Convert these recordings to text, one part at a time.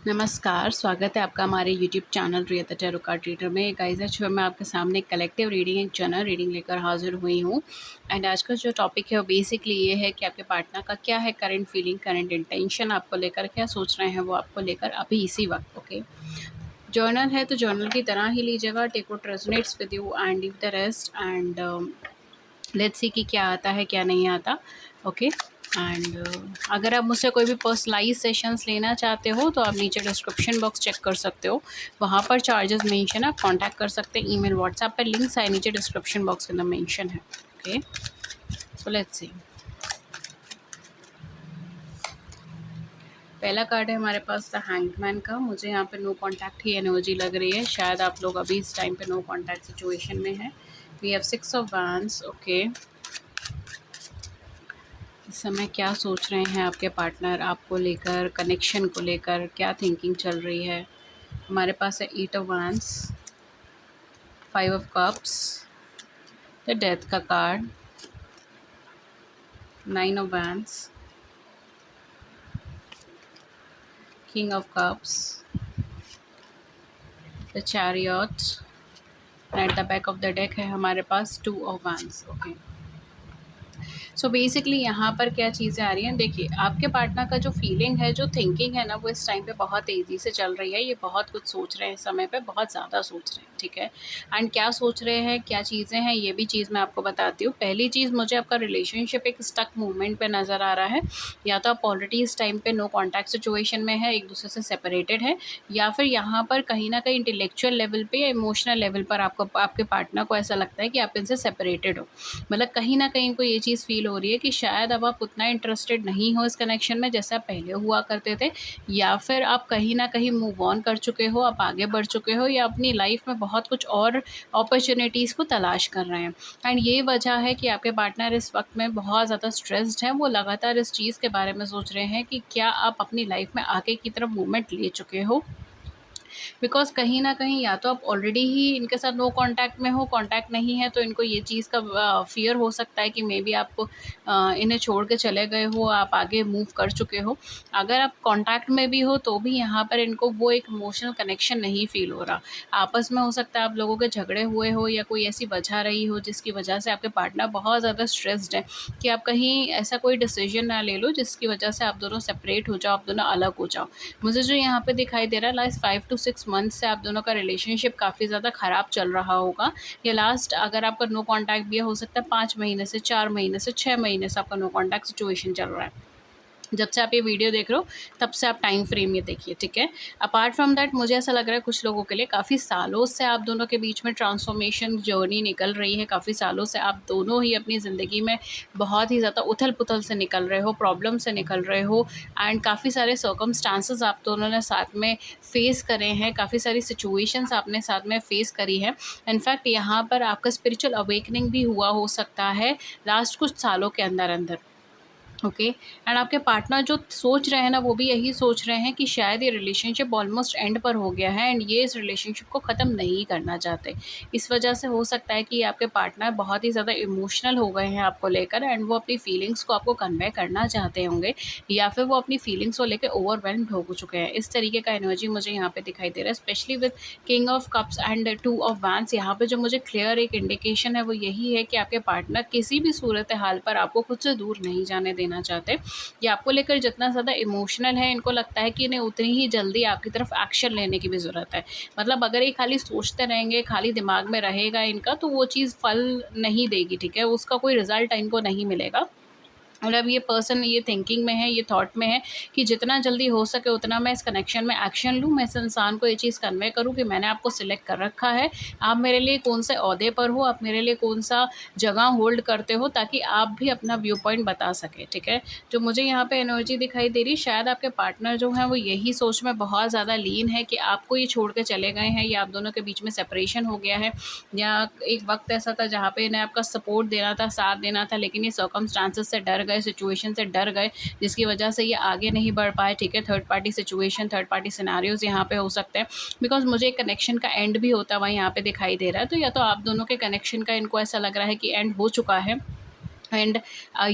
नमस्कार, स्वागत है आपका हमारे YouTube channel Riya the tarot card reader में। गाइस, आज मैं आपके सामने कलेक्टिव रीडिंग, एक जनरल रीडिंग लेकर हाज़िर हुई हूँ। एंड आज का जो टॉपिक है वो बेसिकली ये है कि आपके पार्टनर का क्या है करंट फीलिंग, करंट इंटेंशन, आपको लेकर क्या सोच रहे हैं वो आपको लेकर अभी इसी वक्त। ओके, जर्नल है तो जर्नल की तरह ही लीजिएगा। Take what resonates with you and leave the rest and let's see कि क्या आता है क्या नहीं आता। ओके, एंड अगर आप मुझसे कोई भी पर्सनलाइज सेशंस लेना चाहते हो तो आप नीचे डिस्क्रिप्शन बॉक्स चेक कर सकते हो, वहाँ पर चार्जेस मेंशन है, आप कांटेक्ट कर सकते हैं। ईमेल व्हाट्सएप पर लिंक्स है नीचे डिस्क्रिप्शन बॉक्स के अंदर मेंशन है। Okay, so let's see. पहला कार्ड है हमारे पास द हैंगमैन का। मुझे यहाँ पे नो कॉन्टैक्ट ही एनर्जी लग रही है, शायद आप लोग अभी इस टाइम पे नो कॉन्टैक्ट सिचुएशन में है। We have 6 of wands. Okay, इस समय क्या सोच रहे हैं आपके पार्टनर आपको लेकर, कनेक्शन को लेकर क्या थिंकिंग चल रही है। हमारे पास है 8 of wands, 5 of cups, the death का card, 9 of wands, king of cups, the chariot, at the back of the deck है हमारे पास 2 of wands. Okay, so basically यहाँ पर क्या चीज़ें आ रही हैं, देखिए आपके पार्टनर का जो फीलिंग है, जो थिंकिंग है ना, वो इस टाइम पे बहुत तेज़ी से चल रही है। ये बहुत कुछ सोच रहे हैं, इस समय पे बहुत ज़्यादा सोच रहे हैं, ठीक है। एंड क्या सोच रहे हैं, क्या चीज़ें हैं, ये भी चीज़ मैं आपको बताती हूँ। पहली चीज़, मुझे आपका रिलेशनशिप एक स्टक मूवमेंट पे नज़र आ रहा है। या तो आप ऑलरेडी इस टाइम पे नो कॉन्टैक्ट सिचुएशन में है, एक दूसरे से सेपरेटेड है, या फिर यहाँ पर कहीं ना कहीं इंटेलेक्चुअल लेवल पे या इमोशनल लेवल पर आपको, आपके पार्टनर को ऐसा लगता है कि आप इनसे सेपरेटेड हो। मतलब कहीं न कहीं इनको ये चीज़ फ़ील हो रही है कि शायद अब आप उतना इंटरेस्टेड नहीं हो इस कनेक्शन में जैसे आप पहले हुआ करते थे, या फिर आप कहीं न कहीं मूव ऑन कर चुके हो, आप आगे बढ़ चुके हो, या अपनी लाइफ़ में बहुत कुछ और अपॉर्च्युनिटीज़ को तलाश कर रहे हैं। एंड ये वजह है कि आपके पार्टनर इस वक़्त में बहुत ज़्यादा स्ट्रेस्ड हैं। वो लगातार इस चीज़ के बारे में सोच रहे हैं कि क्या आप अपनी लाइफ़ में आगे की तरफ मूवमेंट ले चुके हो? बिकॉज़ कहीं न कहीं या तो आप ऑलरेडी ही इनके साथ नो कॉन्टैक्ट में हो, कॉन्टैक्ट नहीं है तो इनको ये चीज़ का फ़ियर हो सकता है कि मेबी आप इन्हें छोड़ के चले गए हो, आप आगे मूव कर चुके हो। अगर आप कॉन्टैक्ट में भी हो तो भी यहाँ पर इनको वो एक इमोशनल कनेक्शन नहीं फ़ील हो रहा। आपस में हो सकता है आप लोगों के झगड़े हुए हो या कोई ऐसी वजह रही हो जिसकी वजह से आपके पार्टनर बहुत ज़्यादा स्ट्रेस्ड है कि आप कहीं ऐसा कोई डिसीज़न ना ले लो जिसकी वजह से आप दोनों सेपरेट हो जाओ, आप दोनों अलग हो जाओ। मुझे जो यहाँ पे दिखाई दे रहा है, लास्ट 5 टू 6 मंथ से आप दोनों का रिलेशनशिप काफ़ी ज़्यादा ख़राब चल रहा होगा। या लास्ट, अगर आपका नो कॉन्टैक्ट भी है, हो सकता है 5 महीने से, 4 महीने से, 6 महीने से आपका नो कॉन्टैक्ट सिचुएशन चल रहा है। जब से आप ये वीडियो देख रहे हो तब से आप टाइम फ्रेम ये देखिए, ठीक है। अपार्ट फ्रॉम दैट, मुझे ऐसा लग रहा है कुछ लोगों के लिए काफ़ी सालों से आप दोनों के बीच में ट्रांसफॉर्मेशन जर्नी निकल रही है। काफ़ी सालों से आप दोनों ही अपनी ज़िंदगी में बहुत ही ज़्यादा उथल-पुथल से निकल रहे हो, प्रॉब्लम से निकल रहे हो, एंड काफ़ी सारे सर्कमस्टांसेस आप दोनों ने साथ में फेस करे हैं, काफ़ी सारी सिचुएशंस आपने साथ में फेस करी है। इनफैक्ट यहाँ पर आपका स्पिरिचुअल अवेकनिंग भी हुआ हो सकता है लास्ट कुछ सालों के अंदर-अंदर। ओके, एंड आपके पार्टनर जो सोच रहे हैं ना, वो भी यही सोच रहे हैं कि शायद ये रिलेशनशिप ऑलमोस्ट एंड पर हो गया है एंड ये इस रिलेशनशिप को ख़त्म नहीं करना चाहते। इस वजह से हो सकता है कि आपके पार्टनर बहुत ही ज़्यादा इमोशनल हो गए हैं आपको लेकर, एंड वो अपनी फीलिंग्स को आपको कन्वे करना चाहते होंगे, या फिर वो अपनी फीलिंग्स को लेकर ओवरवेल्म्ड हो चुके हैं। इस तरीके का एनर्जी मुझे यहाँ पे दिखाई दे रहा है, specially with king of cups and 2 of wands. यहाँ पे जो मुझे क्लियर एक इंडिकेशन है वो यही है कि आपके पार्टनर किसी भी सूरत हाल पर आपको खुद से दूर नहीं जाने देना चाहते। ये आपको लेकर जितना ज़्यादा इमोशनल है, इनको लगता है कि इन्हें उतनी ही जल्दी आपकी तरफ एक्शन लेने की भी ज़रूरत है। मतलब अगर ये खाली सोचते रहेंगे, खाली दिमाग में रहेगा इनका, तो वो चीज़ फल नहीं देगी, ठीक है? उसका कोई रिज़ल्ट इनको नहीं मिलेगा। मतलब ये पर्सन ये थिंकिंग में है, ये थॉट में है कि जितना जल्दी हो सके उतना मैं इस कनेक्शन में एक्शन लूँ, मैं इस इंसान को ये चीज़ कन्वे करूँ कि मैंने आपको सिलेक्ट कर रखा है, आप मेरे लिए कौन से ओहदे पर हो, आप मेरे लिए कौन-सा जगह होल्ड करते हो, ताकि आप भी अपना व्यू पॉइंट बता सकें, ठीक है? जो मुझे यहाँ पे एनर्जी दिखाई दे रही, शायद आपके पार्टनर जो हैं वो यही सोच में बहुत ज़्यादा लीन है कि आपको ये छोड़ के चले गए हैं, या आप दोनों के बीच में सेपरेशन हो गया है, या एक वक़्त ऐसा था जहाँ पे इन्हें आपका सपोर्ट देना था, साथ देना था, लेकिन ये सर्कमस्टांसेस से डर गए, सिचुएशन से डर गए, जिसकी वजह से ये आगे नहीं बढ़ पाए, ठीक है। Third party situation, third party scenarios यहाँ पे हो सकते हैं, बिकॉज़ मुझे एक कनेक्शन का एंड भी होता हुआ यहाँ पे दिखाई दे रहा है। तो या तो आप दोनों के कनेक्शन का इनको ऐसा लग रहा है कि एंड हो चुका है, एंड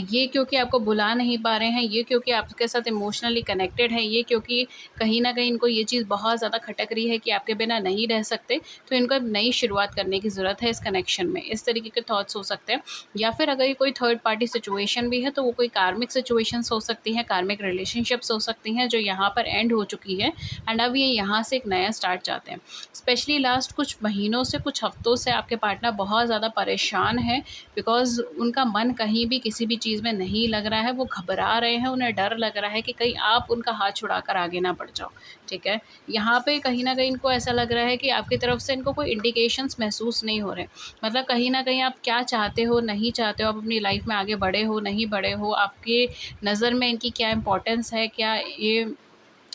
ये क्योंकि आपको भुला नहीं पा रहे हैं, ये क्योंकि आपके साथ इमोशनली कनेक्टेड हैं, ये क्योंकि कहीं न कहीं इनको ये चीज़ बहुत ज़्यादा खटक रही है कि आपके बिना नहीं रह सकते, तो इनको अब नई शुरुआत करने की ज़रूरत है इस कनेक्शन में। इस तरीके के थॉट्स हो सकते हैं, या फिर अगर ये कोई थर्ड पार्टी सिचुएशन भी है तो वो कोई कार्मिक सिचुएशंस हो सकती हैं, कार्मिक रिलेशनशिप्स हो सकती हैं जो यहाँ पर एंड हो चुकी है एंड अब ये यहाँ से एक नया स्टार्ट चाहते हैं। स्पेशली लास्ट कुछ महीनों से, कुछ हफ्तों से आपके पार्टनर बहुत ज़्यादा परेशान है, बिकॉज़ उनका मन कहीं भी किसी भी चीज़ में नहीं लग रहा है, वो घबरा रहे हैं, उन्हें डर लग रहा है कि कहीं आप उनका हाथ छुड़ाकर आगे ना बढ़ जाओ, ठीक है? यहाँ पे कहीं न कहीं इनको ऐसा लग रहा है कि आपकी तरफ से इनको कोई इंडिकेशंस महसूस नहीं हो रहे। मतलब कहीं न कहीं आप क्या चाहते हो, नहीं चाहते हो, आप अपनी लाइफ़ में आगे बढ़े हो, नहीं बढ़े हो, आपके नज़र में इनकी क्या इम्पोर्टेंस है, क्या ये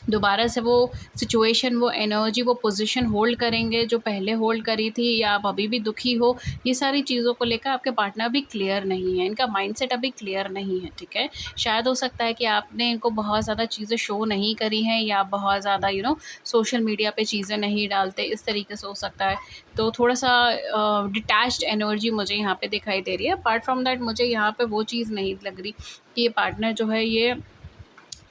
दोबारा से वो सिचुएशन, वो एनर्जी, वो पोज़ीशन होल्ड करेंगे जो पहले होल्ड करी थी, या आप अभी भी दुखी हो, ये सारी चीज़ों को लेकर आपके पार्टनर भी क्लियर नहीं है, इनका माइंडसेट अभी क्लियर नहीं है, ठीक है? शायद हो सकता है कि आपने इनको बहुत ज़्यादा चीज़ें शो नहीं करी हैं, या आप बहुत ज़्यादा सोशल मीडिया पे चीज़ें नहीं डालते, इस तरीके से हो सकता है। तो थोड़ा-सा डिटैच्ड एनर्जी मुझे यहाँ पे दिखाई दे रही है। अपार्ट फ्रॉम दैट मुझे यहाँ पे वो चीज़ नहीं लग रही कि ये पार्टनर जो है ये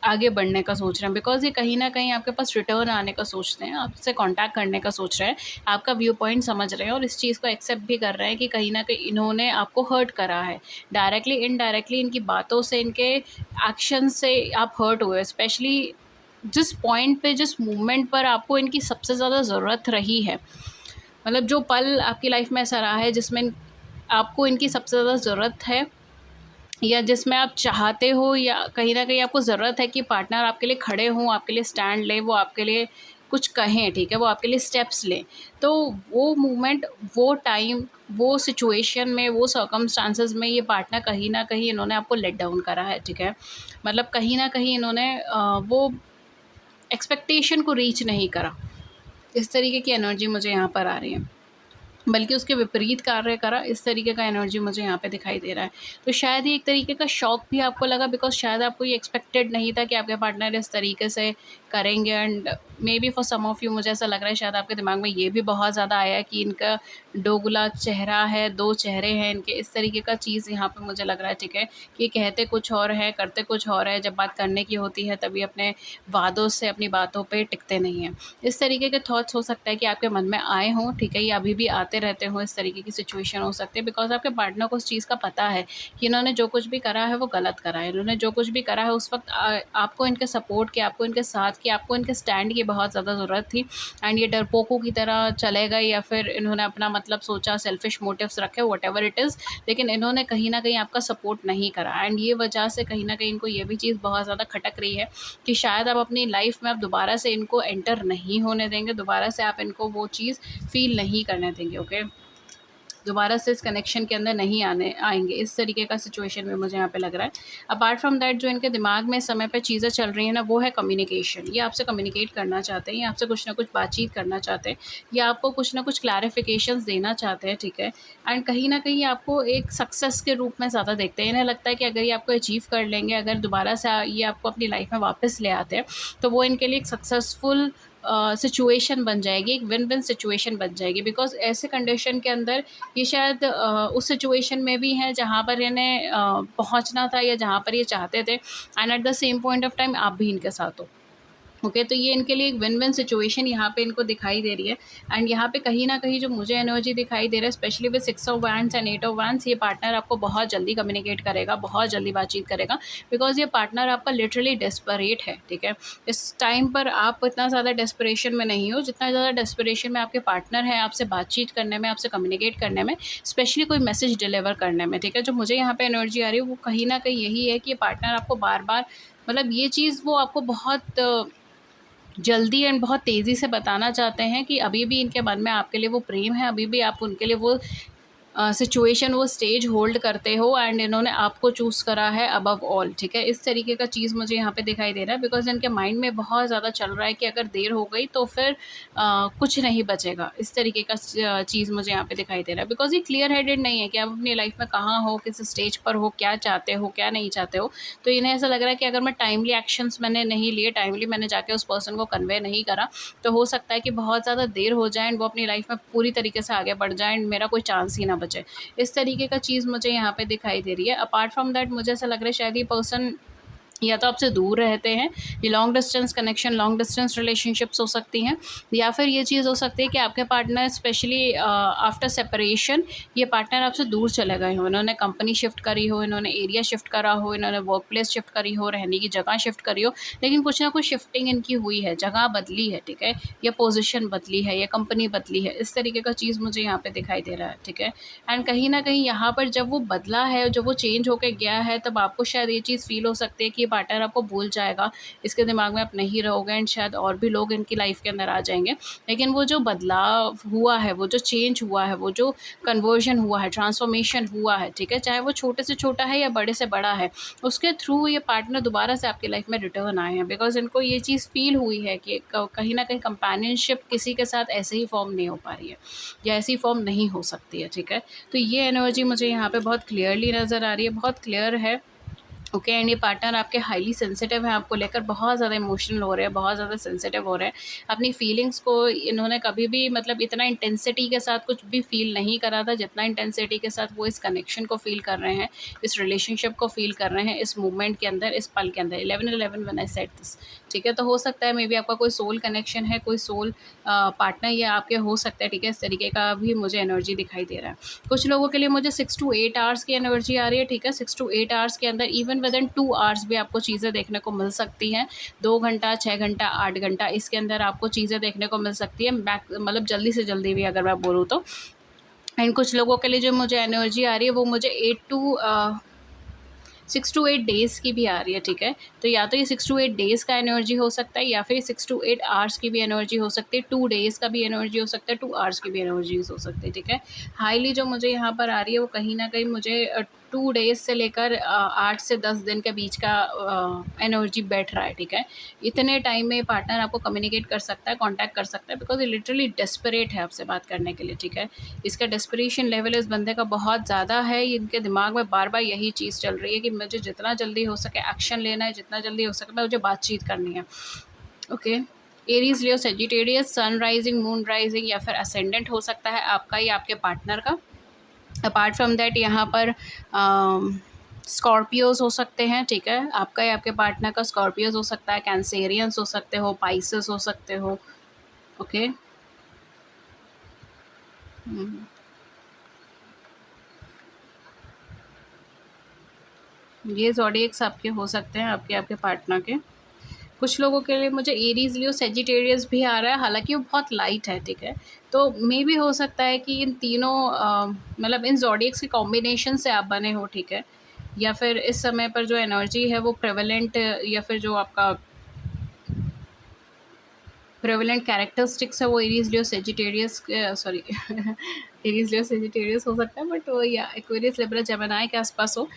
आगे बढ़ने का सोच रहे हैं, बिकॉज़ ये कहीं न कहीं आपके पास रिटर्न आने का सोचते हैं, आपसे कॉन्टैक्ट करने का सोच रहे हैं, आपका व्यू पॉइंट समझ रहे हैं और इस चीज़ को एक्सेप्ट भी कर रहे हैं कि कहीं न कहीं इन्होंने आपको हर्ट करा है। डायरेक्टली, इनडायरेक्टली इनकी बातों से, इनके एक्शन से आप हर्ट हुए, स्पेशली जिस पॉइंट पे, जिस मोमेंट पर आपको इनकी सबसे ज़्यादा ज़रूरत रही है। मतलब जो पल आपकी लाइफ़ में ऐसा रहा है जिसमें आपको इनकी सबसे ज़्यादा ज़रूरत है, या जिसमें आप चाहते हो, या कहीं न कहीं आपको ज़रूरत है कि पार्टनर आपके लिए खड़े हों, आपके लिए स्टैंड लें, वो आपके लिए कुछ कहें, ठीक है? वो आपके लिए स्टेप्स लें। तो वो मोमेंट, वो टाइम, वो सिचुएशन में, वो सर्कमस्टांसेस में ये पार्टनर कहीं न कहीं इन्होंने आपको लेट डाउन करा है, ठीक है? मतलब कहीं न कहीं इन्होंने वो एक्सपेक्टेशन को रीच नहीं करा। इस तरीके की एनर्जी मुझे यहाँ पर आ रही है। बल्कि उसके विपरीत कार्य करा, इस तरीके का एनर्जी मुझे यहाँ पे दिखाई दे रहा है। तो शायद ये एक तरीके का शॉक भी आपको लगा, बिकॉज़ शायद आपको ये एक्सपेक्टेड नहीं था कि आपके पार्टनर इस तरीके से करेंगे, and maybe for some of you मुझे ऐसा लग रहा है शायद आपके दिमाग में ये भी बहुत ज़्यादा आया कि इनका दोगला चेहरा है, 2 चेहरे हैं इनके, इस तरीके का चीज़ यहाँ पे मुझे लग रहा है, ठीक है? कि कहते कुछ और है, करते कुछ और है, जब बात करने की होती है तभी अपने वादों से, अपनी बातों पे टिकते नहीं हैं। इस तरीके के थॉट्स हो सकता है कि आपके मन में आए हों, ठीक है? ये अभी भी आते रहते हों, इस तरीके की सिचुएशन हो सकती है, बिकॉज़ आपके पार्टनर को उस चीज़ का पता है कि इन्होंने जो कुछ भी करा है वो गलत करा है। इन्होंने जो कुछ भी करा है उस वक़्त आपको इनके सपोर्ट की, आपको इनके साथ की, आपको इनके स्टैंड की बहुत ज़्यादा ज़रूरत थी, एंड ये डरपोकों की तरह चले गए, या फिर इन्होंने अपना मतलब सोचा, सेल्फिश मोटिव्स रखे, व्हाटएवर इट इज़, लेकिन इन्होंने कहीं न कहीं आपका सपोर्ट नहीं करा, एंड ये वजह से कहीं न कहीं इनको ये भी चीज़ बहुत ज़्यादा खटक रही है कि शायद आप अपनी लाइफ़ में आप दोबारा से इनको एंटर नहीं होने देंगे, दोबारा से आप इनको वो चीज़ फ़ील नहीं करने देंगे, ओके? दोबारा से इस कनेक्शन के अंदर नहीं आएँगे, इस तरीके का सिचुएशन में मुझे यहाँ पे लग रहा है। अपार्ट फ्रॉम दैट जो इनके दिमाग में इस समय पे चीज़ें चल रही हैं ना, वो है कम्युनिकेशन। ये आपसे कम्युनिकेट करना चाहते हैं, ये आपसे कुछ ना कुछ बातचीत करना चाहते हैं, या आपको कुछ ना कुछ क्लैरिफ़िकेशंस देना चाहते हैं, ठीक है? एंड कहीं न कहीं आपको एक सक्सेस के रूप में ज़्यादा देखते हैं। इन्हें लगता है कि अगर ये आपको अचीव कर लेंगे, अगर दोबारा से ये आपको अपनी लाइफ़ में वापस ले आते हैं, तो वो इनके लिए एक सक्सेसफुल सिचुएशन बन जाएगी, एक विन-विन सिचुएशन बन जाएगी, बिकॉज़ ऐसे कंडीशन के अंदर ये शायद उस सिचुएशन में भी हैं जहाँ पर इन्हें पहुँचना था, या जहाँ पर ये चाहते थे, and at the same point of time आप भी इनके साथ हो। ओके, तो ये इनके लिए एक विन-विन सिचुएशन यहाँ पे इनको दिखाई दे रही है, एंड यहाँ पे कहीं न कहीं जो मुझे एनर्जी दिखाई दे रहा है, specially with 6 of wands and 8 of wands, ये पार्टनर आपको बहुत जल्दी कम्युनिकेट करेगा, बहुत जल्दी बातचीत करेगा, बिकॉज़ ये पार्टनर आपका लिटरली डेस्परेट है, ठीक है? इस टाइम पर आप इतना ज़्यादा डेस्परेशन में नहीं हो, जितना ज़्यादा डेस्परेशन में आपके पार्टनर है आपसे बातचीत करने में, आपसे कम्युनिकेट करने में, स्पेशली कोई मैसेज डिलीवर करने में, ठीक है? जो मुझे यहाँ पे एनर्जी आ रही है वो कहीं न कहीं यही है कि ये पार्टनर आपको बार-बार, मतलब ये चीज़ वो आपको बहुत जल्दी एंड बहुत तेज़ी से बताना चाहते हैं कि अभी भी इनके मन में आपके लिए वो प्रेम है, अभी भी आप उनके लिए वो सिचुएशन, वो स्टेज होल्ड करते हो, एंड इन्होंने आपको चूज़ करा है अबव ऑल, ठीक है? इस तरीके का चीज़ मुझे यहाँ पे दिखाई दे रहा है, बिकॉज़ इनके माइंड में बहुत ज़्यादा चल रहा है कि अगर देर हो गई तो फिर कुछ नहीं बचेगा। इस तरीके का चीज़ मुझे यहाँ पे दिखाई दे रहा है, बिकॉज़ ये क्लियर हेडेड नहीं है कि आप अपनी लाइफ़ में कहाँ हो, किस स्टेज पर हो, क्या चाहते हो, क्या नहीं चाहते हो। तो इन्हें ऐसा लग रहा है कि अगर मैं टाइमली एक्शंस मैंने नहीं लिए, टाइमली मैंने जाके उस पर्सन को कन्वे नहीं करा, तो हो सकता है कि बहुत ज़्यादा देर हो जाए एंड वो अपनी लाइफ़ में पूरी तरीके से आगे बढ़ जाए एंड मेरा कोई चांस ही ना बचे, इस तरीके का चीज़ मुझे यहाँ पे दिखाई दे रही है। अपार्ट फ्रॉम दैट मुझे ऐसा लग रहा है शायद ये पर्सन या तो आपसे दूर रहते हैं, ये long distance connection, long distance relationships हो सकती हैं, या फिर ये चीज़ हो सकती है कि आपके पार्टनर स्पेशली आफ्टर सेपरेशन ये पार्टनर आपसे दूर चले गए हों, इन्होंने कंपनी शिफ्ट करी हो, इन्होंने एरिया शिफ्ट करा हो, इन्होंने वर्क प्लेस शिफ्ट करी हो, रहने की जगह शिफ्ट करी हो, लेकिन कुछ ना कुछ शिफ्टिंग इनकी हुई है, जगह बदली है, ठीक है, या पोजीशन बदली है, या कंपनी बदली है, इस तरीके का चीज़ मुझे यहाँ पे दिखाई दे रहा है, ठीक है। एंड कहीं न कहीं यहाँ पर जब वो बदला है, जब वो चेंज होके गया है, तब आपको शायद ये चीज़ फ़ील हो सकती है कि ये पार्टनर आपको भूल जाएगा, इसके दिमाग में आप नहीं रहोगे एंड शायद और भी लोग इनकी लाइफ़ के अंदर आ जाएँगे। लेकिन वो जो बदलाव हुआ है, वो जो चेंज हुआ है, वो जो कन्वर्जन हुआ है, ट्रांसफ़ॉर्मेशन हुआ है, ठीक है? चाहे वो छोटे से छोटा है या बड़े से बड़ा है, उसके थ्रू ये पार्टनर दोबारा से आपकी लाइफ़ में रिटर्न आए हैं, बिकॉज़ इनको ये चीज़ फ़ील हुई है कि क कहीं न कहीं कंपेनियनशिप किसी के साथ ऐसे ही फ़ॉर्म नहीं हो पा रही है, या ऐसी फ़ॉर्म नहीं हो सकती है, ठीक है? तो ये एनर्जी मुझे यहाँ पे बहुत क्लियरली नज़र आ रही है, बहुत क्लियर है। ओके, एंड ये पार्टनर आपके हाईली सेंसिटिव है, आपको लेकर बहुत ज़्यादा इमोशनल हो रहे हैं, बहुत ज़्यादा सेंसिटिव हो रहे हैं। अपनी फीलिंग्स को इन्होंने कभी भी मतलब इतना इंटेंसिटी के साथ कुछ भी फ़ील नहीं करा था, जितना इंटेंसिटी के साथ वो इस कनेक्शन को फ़ील कर रहे हैं, इस रिलेशनशिप को फ़ील कर रहे हैं, इस मूवमेंट के अंदर, इस पल के अंदर। 11-11 व्हेन आई सेड दिस, ठीक है? तो हो सकता है मे बी आपका कोई सोल कनेक्शन है, कोई सोल पार्टनर या आपके हो सकता है, ठीक है? इस तरीके का भी मुझे एनर्जी दिखाई दे रहा है। कुछ लोगों के लिए मुझे 6 टू 8 आवर्स की एनर्जी आ रही है, ठीक है? 6 टू 8 आवर्स के अंदर इवन विदिन 2 आवर्स भी आपको चीज़ें देखने को मिल सकती हैं। 2 घंटा, 6 घंटा, 8 घंटा इसके अंदर आपको चीज़ें देखने को मिल सकती है, मतलब जल्दी से जल्दी भी अगर मैं बोलूँ तो। एंड कुछ लोगों के लिए जो मुझे एनर्जी आ रही है वो मुझे 6 टू 8 डेज़ की भी आ रही है, ठीक है? तो या तो ये 6 टू 8 डेज़ का एनर्जी हो सकता है, या फिर 6 टू 8 आवर्स की भी एनर्जी हो सकती है, 2 डेज़ का भी एनर्जी हो सकता है, 2 आवर्स की भी एनर्जीज़ हो सकती है, ठीक है? हाईली जो मुझे यहाँ पर आ रही है वो कहीं न कहीं मुझे 2 डेज़ से लेकर 8 से 10 दिन के बीच का एनर्जी बैठ रहा है, ठीक है? इतने टाइम में पार्टनर आपको कम्युनिकेट कर सकता है, कॉन्टैक्ट कर सकता है, बिकॉज़ ये लिटरली डेस्परेट है आपसे बात करने के लिए, ठीक है? इसका डेस्परेशन लेवल इस बंदे का बहुत ज़्यादा है, इनके दिमाग में बार-बार यही चीज़ चल रही है कि मुझे जितना जल्दी हो सके एक्शन लेना है, जितना जल्दी हो सके मुझे बातचीत करनी है। ओके? एरीज़, लियो, Sagittarius, sun rising, moon rising या फिर असेंडेंट हो सकता है आपका या आपके पार्टनर का। अपार्ट फ्रॉम दैट यहाँ पर स्कॉर्पियोज़ हो सकते हैं, ठीक है? आपका या आपके पार्टनर का स्कॉर्पियोज़ हो सकता है, कैंसेरियंस हो सकते हो, पाइसेस हो सकते हो, ओके? हुँ। ये ज़ोडिएक्स आपके हो सकते हैं, आपके आपके पार्टनर के। कुछ लोगों के लिए मुझे एरीज़, लियो, सजिटेरियस भी आ रहा है, हालाँकि वो बहुत लाइट है, ठीक है? तो मेबी हो सकता है कि इन तीनों मतलब इन ज़ोडिएक्स के कॉम्बिनेशन से आप बने हो, ठीक है? या फिर इस समय पर जो एनर्जी है वो प्रेवेलेंट, या फिर जो आपका प्रेवेलेंट कैरेक्टरिस्टिक्स है वो एरीज़, लियो, सजिटेरियस सॉरी एरीज़, लियो, सजिटेरियस हो सकता है, बट वो या एक्वेरियस, लिब्रा, जेमिनी के आसपास हो।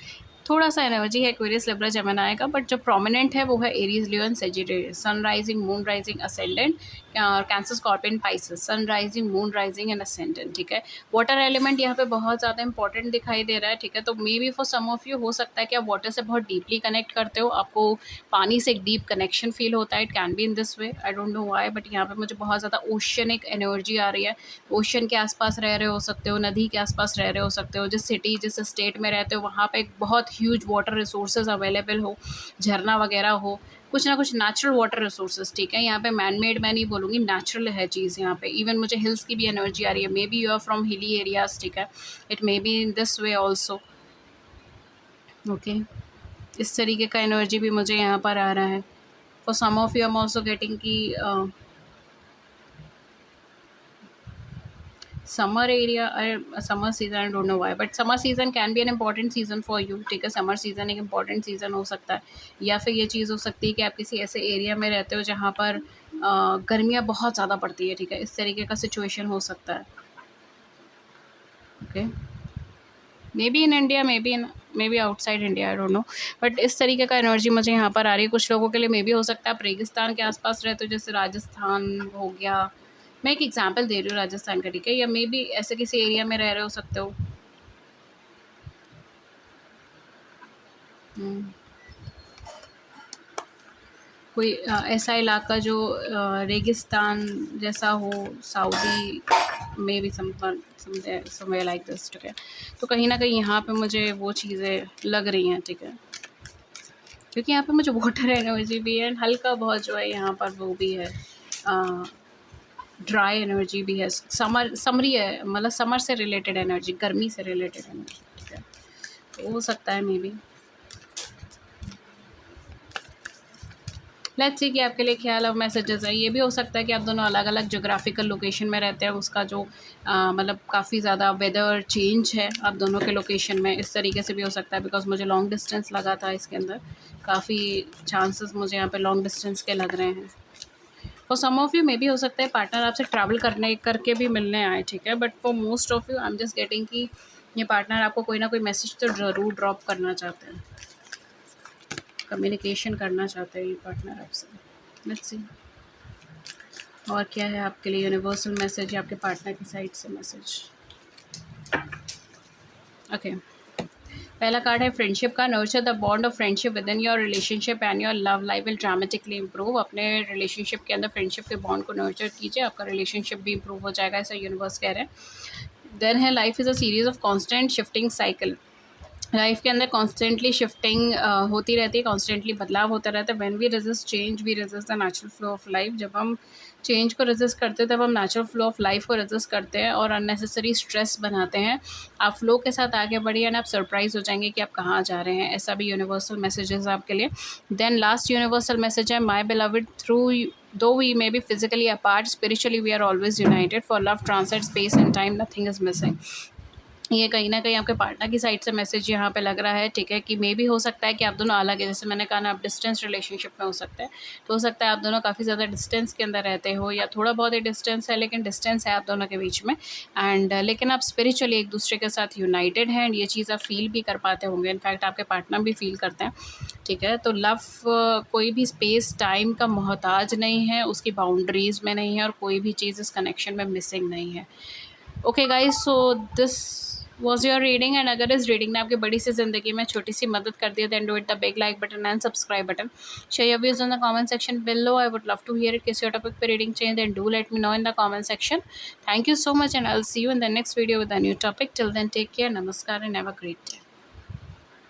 थोड़ा-सा एनर्जी है एक्वेरियस, लिब्रा, जेमिनी का, बट जो प्रोमिनेंट है वो है Aries, Leo and Sagittarius. Sun rising, moon rising, ascendant, Cancer, Scorpion, Pisces, sun rising, moon rising and ascendant, ठीक है? वाटर एलिमेंट यहाँ पे बहुत ज़्यादा इंपॉर्टेंट दिखाई दे रहा है, ठीक है? तो maybe for some of you हो सकता है कि आप वाटर से बहुत डीपली कनेक्ट करते हो, आपको पानी से एक डीप कनेक्शन फ़ील होता है, it can be in this way, I don't know why, but यहाँ पे मुझे बहुत ज़्यादा ओशियनिक एनर्जी आ रही है। ओशन के आस-पास रह रहे हो सकते हो, नदी के आस-पास रह रहे हो सकते हो, जिस सिटी, जिस स्टेट में रहते हो वहाँ पे एक बहुत ह्यूज वाटर रिसोर्सेज़ अवेलेबल हो, झरना वगैरह हो, कुछ ना कुछ नेचुरल वाटर रिसोर्सेज़, ठीक है? यहाँ पे मैन मेड मैं नहीं बोलूँगी, नेचुरल है चीज़ यहाँ पे। इवन मुझे हिल्स की भी एनर्जी आ रही है, maybe you are from hilly areas, ठीक है? It may be in this way also, okay? इस तरीके का एनर्जी भी मुझे यहाँ पर आ रहा है। For some of you I am also getting कि summer area, summer season, I don't know why, but summer season can be an important season for you, ठीक है? समर सीजन एक इम्पॉर्टेंट सीजन हो सकता है, या फिर ये चीज़ हो सकती है कि आप किसी ऐसे एरिया में रहते हो जहाँ पर गर्मियाँ बहुत ज़्यादा पड़ती है, ठीक है? इस तरीके का सिचुएशन हो सकता है, okay? May be in India, may be outside India, I don't no, but इस तरीके का एनर्जी मुझे यहाँ पर आ रही है। कुछ लोगों के लिए मे बी हो सकता है आप रेगिस्तान के आसपास रहते हो, जैसे राजस्थान हो गया, मैं एक एग्जांपल दे रही हूँ राजस्थान का, ठीक है? या मे बी ऐसे किसी एरिया में रह रहे हो सकते हो। हम्म, कोई ऐसा इलाका जो रेगिस्तान जैसा हो, Saudi may be somewhere like this, ठीक है। तो कहीं ना कहीं यहाँ पे मुझे वो चीज़ें लग रही हैं, ठीक है, क्योंकि यहाँ पे मुझे वाटर एनर्जी भी है एंड हल्का बहुत जो है यहाँ पर वो भी है, ड्राई एनर्जी भी है, समरी है, मतलब समर से रिलेटेड एनर्जी, गर्मी से रिलेटेड एनर्जी, ठीक है। तो हो सकता है मे बी, लेट्स सी कि आपके लिए ख्याल और मैसेजेस है। ये भी हो सकता है कि आप दोनों अलग अलग जोग्राफिकल लोकेशन में रहते हैं, उसका जो मतलब काफ़ी ज़्यादा वेदर चेंज है आप दोनों के लोकेशन में, इस तरीके से भी हो सकता है। बिकॉज मुझे लॉन्ग डिस्टेंस लगा था इसके अंदर, काफ़ी चांसेस मुझे यहाँ पे लॉन्ग डिस्टेंस के लग रहे हैं। For some of you may भी हो सकता है पार्टनर आपसे ट्रैवल करने करके भी मिलने आए, ठीक है, but for most of you I am just getting कि ये पार्टनर आपको कोई ना कोई मैसेज तो ज़रूर ड्रॉप करना चाहते हैं, कम्युनिकेशन करना चाहते हैं ये पार्टनर आपसे। लेट्स सी और क्या है आपके लिए यूनिवर्सल मैसेज या आपके पार्टनर की साइड से मैसेज। ओके, पहला कार्ड है फ्रेंडशिप का। Nurture the bond of friendship with in your relationship and your love life will dramatically improve. अपने रिलेशनशिप के अंदर फ्रेंडशिप के बॉन्ड को नर्चर कीजिए, आपका रिलेशनशिप भी इंप्रूव हो जाएगा, ऐसा यूनिवर्स कह रहे हैं। देन है life is a series of constant shifting cycle. Life के अंदर कॉन्स्टेंटली शिफ्टिंग होती रहती है, कॉन्स्टेंटली बदलाव होता रहता है। When we resist change we resist the natural flow of life. जब हम चेंज को रेजिस्ट करते हैं तब हम नेचुरल फ्लो ऑफ लाइफ को रेजिस्ट करते हैं और अननेसेसरी स्ट्रेस बनाते हैं। आप फ्लो के साथ आगे बढ़िए एंड आप सरप्राइज हो जाएंगे कि आप कहाँ जा रहे हैं, ऐसा भी यूनिवर्सल मैसेजेस आपके लिए। देन लास्ट यूनिवर्सल मैसेज है my beloved, through though we may be physically apart, spiritually we are always united, for love transcends space and time, nothing is missing। ये कहीं न कहीं आपके पार्टनर की साइड से मैसेज यहाँ पे लग रहा है, ठीक है, कि मे बी हो सकता है कि आप दोनों अलग है, जैसे मैंने कहा ना आप डिस्टेंस रिलेशनशिप में हो सकते हैं, तो हो सकता है आप दोनों काफ़ी ज़्यादा डिस्टेंस के अंदर रहते हो या थोड़ा बहुत ही डिस्टेंस है, लेकिन डिस्टेंस है आप दोनों के बीच में एंड लेकिन आप स्पिरिचुअली एक दूसरे के साथ यूनाइटेड हैं एंड ये चीज़ आप फील भी कर पाते होंगे, इनफैक्ट आपके पार्टनर भी फील करते हैं, ठीक है। तो लव कोई भी स्पेस टाइम का मोहताज नहीं है, उसकी बाउंड्रीज़ में नहीं है और कोई भी चीज़ इस कनेक्शन में मिसिंग नहीं है। Okay guys, so this was your reading and अगर इस रीडिंग ने आपकी बड़ी सी ज़िंदगी में छोटी सी मदद कर दी है then do it the big like button and subscribe button. Share your views in the comment section below, I would love to hear it. किसी और टॉपिक पे रीडिंग चाहिए then do let me know in the comment section. Thank you so much and I will see you in the next video with a new topic. Till then take care, नमस्कार and have a great day.